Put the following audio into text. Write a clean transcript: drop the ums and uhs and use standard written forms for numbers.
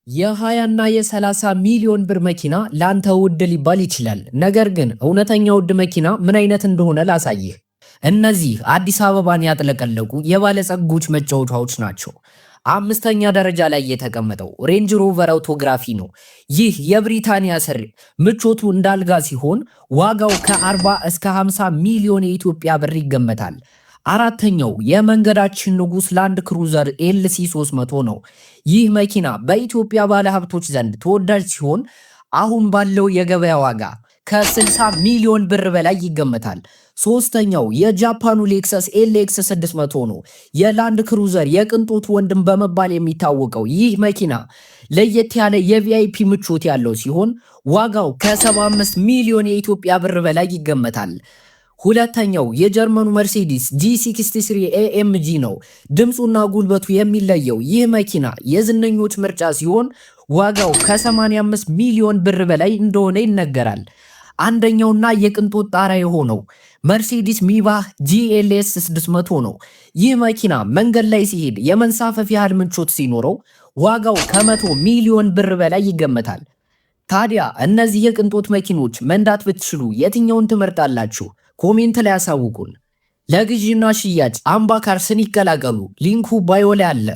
የ20 እና የ30 ሚሊዮን ብር መኪና ላንተ ውድ ሊባል ይችላል። ነገር ግን እውነተኛ ውድ መኪና ምን አይነት እንደሆነ ላሳይህ። እነዚህ አዲስ አበባን ያጥለቀለቁ የባለጸጎች መጫወቻዎች ናቸው። አምስተኛ ደረጃ ላይ የተቀመጠው ሬንጅ ሮቨር አውቶግራፊ ነው። ይህ የብሪታንያ ስር ምቾቱ እንዳልጋ ሲሆን ዋጋው ከ40 እስከ 50 ሚሊዮን የኢትዮጵያ ብር ይገመታል። አራተኛው የመንገዳችን ንጉስ ላንድ ክሩዘር ኤልሲ 300 ነው። ይህ መኪና በኢትዮጵያ ባለሀብቶች ዘንድ ተወዳጅ ሲሆን አሁን ባለው የገበያ ዋጋ ከ60 ሚሊዮን ብር በላይ ይገመታል። ሶስተኛው የጃፓኑ ሌክሰስ ኤልኤክስ 600 ነው። የላንድ ክሩዘር የቅንጦት ወንድም በመባል የሚታወቀው ይህ መኪና ለየት ያለ የቪአይፒ ምቾት ያለው ሲሆን ዋጋው ከ75 ሚሊዮን የኢትዮጵያ ብር በላይ ይገመታል። ሁለተኛው የጀርመኑ መርሴዲስ G63 AMG ነው። ድምፁና ጉልበቱ የሚለየው ይህ መኪና የዝነኞች ምርጫ ሲሆን ዋጋው ከ85 ሚሊዮን ብር በላይ እንደሆነ ይነገራል። አንደኛውና የቅንጦት ጣራ የሆነው መርሴዲስ ሚባህ GLS 600 ነው። ይህ መኪና መንገድ ላይ ሲሄድ የመንሳፈፍ ያህል ምቾት ሲኖረው ዋጋው ከ100 ሚሊዮን ብር በላይ ይገመታል። ታዲያ እነዚህ የቅንጦት መኪኖች መንዳት ብትችሉ የትኛውን ትመርጣላችሁ? ኮሜንት ላይ ያሳውቁን። ለግዢና ሽያጭ አምባካርስን ይቀላቀሉ። ሊንኩ ባዮ ላይ አለ።